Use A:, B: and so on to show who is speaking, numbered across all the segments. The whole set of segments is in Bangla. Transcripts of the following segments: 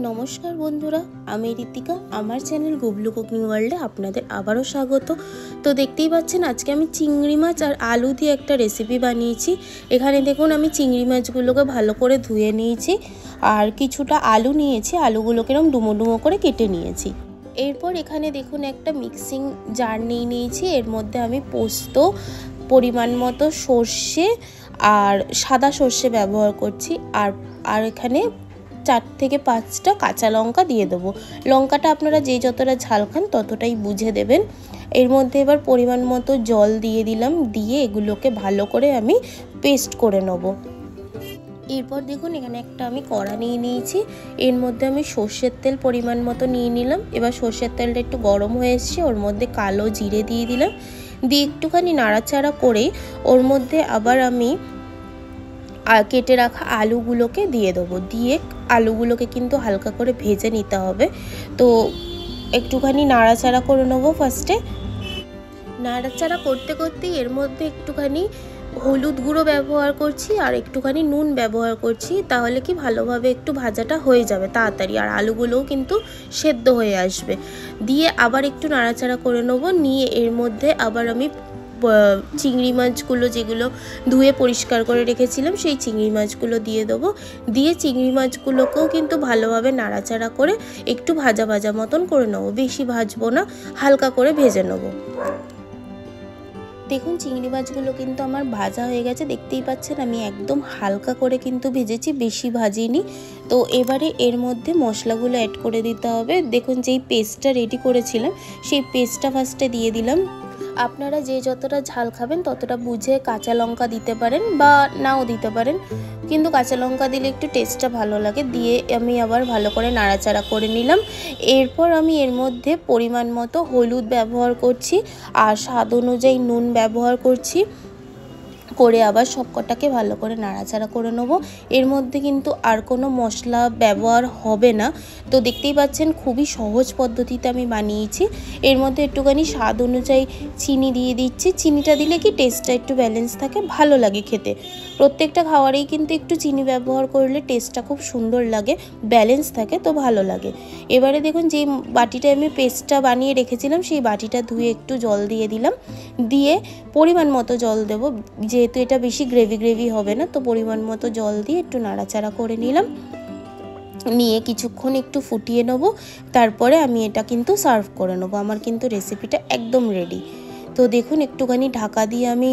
A: নমস্কার বন্ধুরা, আমি ঋতিকা। আমার চ্যানেল গুবলু কুকিং ওয়ার্ল্ডে আপনাদের আবারও স্বাগত। তো দেখতেই পাচ্ছেন আজকে আমি চিংড়ি মাছ আর আলু দিয়ে একটা রেসিপি বানিয়েছি। এখানে দেখুন আমি চিংড়ি মাছগুলোকে ভালো করে ধুয়ে নিয়েছি আর কিছুটা আলু নিয়েছি, আলুগুলোকে এরকম ডুমো ডুমো করে কেটে নিয়েছি। এরপর এখানে দেখুন একটা মিক্সিং জার নিয়ে নিয়েছি। এর মধ্যে আমি পোস্ত, পরিমাণ মতো সর্ষে আর সাদা সর্ষে ব্যবহার করছি আর এখানে 4 থেকে 5টা কাঁচা লঙ্কা দিয়ে দেবো। লঙ্কাটা আপনারা যে যতটা ঝাল খান ততটাই বুঝে দেবেন। এর মধ্যে এবার পরিমাণ মতো জল দিয়ে দিলাম, দিয়ে এগুলোকে ভালো করে আমি পেস্ট করে নেব। এরপর দেখুন এখানে একটা আমি কড়া নিয়ে নিয়েছি, এর মধ্যে আমি সর্ষের তেল পরিমাণ মতো নিয়ে নিলাম। এবার সর্ষের তেলটা একটু গরম হয়ে এসছে, ওর মধ্যে কালো জিরে দিয়ে দিলাম, দিয়ে একটুখানি নাড়াচাড়া করে ওর মধ্যে আবার আমি কেটে রাখা আলুগুলোকে দিয়ে দেবো। দিয়ে আলুগুলোকে কিন্তু হালকা করে ভেজে নিতে হবে। তো একটুখানি নাড়াচাড়া করে নেবো। ফার্স্টে নাড়াচাড়া করতে করতেই এর মধ্যে একটুখানি হলুদ গুঁড়ো ব্যবহার করছি আর একটুখানি নুন ব্যবহার করছি, তাহলে কি ভালোভাবে একটু ভাজাটা হয়ে যাবে তাড়াতাড়ি, আর আলুগুলোও কিন্তু সেদ্ধ হয়ে আসবে। দিয়ে আবার একটু নাড়াচাড়া করে নেবো। নিয়ে এর মধ্যে আবার আমি চিংড়ি মাছগুলো যেগুলো ধুয়ে পরিষ্কার করে রেখেছিলাম সেই চিংড়ি মাছগুলো দিয়ে দেবো। দিয়ে চিংড়ি মাছগুলোকেও কিন্তু ভালোভাবে নাড়াচাড়া করে একটু ভাজা ভাজা মতন করে নেবো, বেশি ভাজবো না, হালকা করে ভেজে নেবো। দেখুন চিংড়ি মাছগুলো কিন্তু আমার ভাজা হয়ে গেছে, দেখতেই পাচ্ছেন আমি একদম হালকা করে কিন্তু ভেজেছি, বেশি ভাজিনি। তো এবারে এর মধ্যে মশলাগুলো অ্যাড করে দিতে হবে। দেখুন যেই পেস্টটা রেডি করেছিলাম সেই পেস্টটা ফার্স্টে দিয়ে দিলাম। আপনারা যে যতটা ঝাল খাবেন ততটা বুঝে কাঁচা লঙ্কা দিতে পারেন বা নাও দিতে পারেন, কিন্তু কাঁচা লঙ্কা দিলে একটু টেস্টটা ভালো লাগে। দিয়ে আমি আবার ভালো করে নাড়াচাড়া করে নিলাম। এরপর আমি এর মধ্যে পরিমাণ মতো হলুদ ব্যবহার করছি আর স্বাদ অনুযায়ী নুন ব্যবহার করছি, করে আবার সবকটাকে ভালো করে নাড়াচাড়া করে নেব। এর মধ্যে কিন্তু আর কোনো মশলা ব্যবহার হবে না। তো দেখতেই পাচ্ছেন খুবই সহজ পদ্ধতিতে আমি বানিয়েছি। এর মধ্যে একটুখানি স্বাদ অনুযায়ী চিনি দিয়ে দিচ্ছি। চিনিটা দিলে কি টেস্টটা একটু ব্যালেন্স থাকে, ভালো লাগে খেতে। প্রত্যেকটা খাবারেই কিন্তু একটু চিনি ব্যবহার করলে টেস্টটা খুব সুন্দর লাগে, ব্যালেন্স থাকে, তো ভালো লাগে। এবারে দেখুন যে বাটিটা আমি পেস্টটা বানিয়ে রেখেছিলাম সেই বাটিটা ধুয়ে একটু জল দিয়ে দিলাম, দিয়ে পরিমাণ মতো জল দেবো, যেহেতু এটা বেশি গ্রেভি হবে না, তো পরিমাণ মতো জল দিয়ে একটু নাড়াচাড়া করে নিলাম। নিয়ে কিছুক্ষণ একটু ফুটিয়ে নেব, তারপরে আমি এটা কিন্তু সার্ভ করে নেবো। আমার কিন্তু রেসিপিটা একদম রেডি। তো দেখুন একটুখানি ঢাকা দিয়ে আমি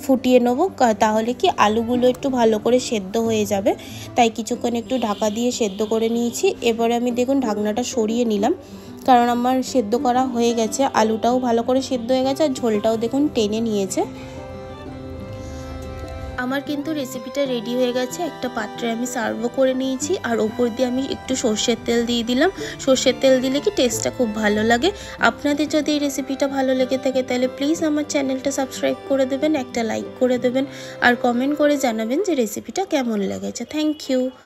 A: ফুটিয়ে নেবো, তাহলে কি আলুগুলো একটু ভালো করে সেদ্ধ হয়ে যাবে। তাই কিছুক্ষণ একটু ঢাকা দিয়ে সেদ্ধ করে নিয়েছি। এবারে আমি দেখুন ঢাকনাটা সরিয়ে নিলাম, কারণ আমার সেদ্ধ করা হয়ে গেছে, আলুটাও ভালো করে সেদ্ধ হয়ে গেছে আর ঝোলটাও দেখুন টেনে নিয়েছে। আমার কিন্তু রেসিপিটা রেডি হয়ে গেছে। একটা পাত্রে আমি সার্ভও করে নিয়েছি আর ওপর দিয়ে আমি একটু সর্ষের তেল দিয়ে দিলাম। সর্ষের তেল দিলে কি টেস্টটা খুব ভালো লাগে। আপনাদের যদি এই রেসিপিটা ভালো লেগে থাকে তাহলে প্লিজ আমার চ্যানেলটা সাবস্ক্রাইব করে দেবেন, একটা লাইক করে দেবেন আর কমেন্ট করে জানাবেন যে রেসিপিটা কেমন লেগেছে। Thank you.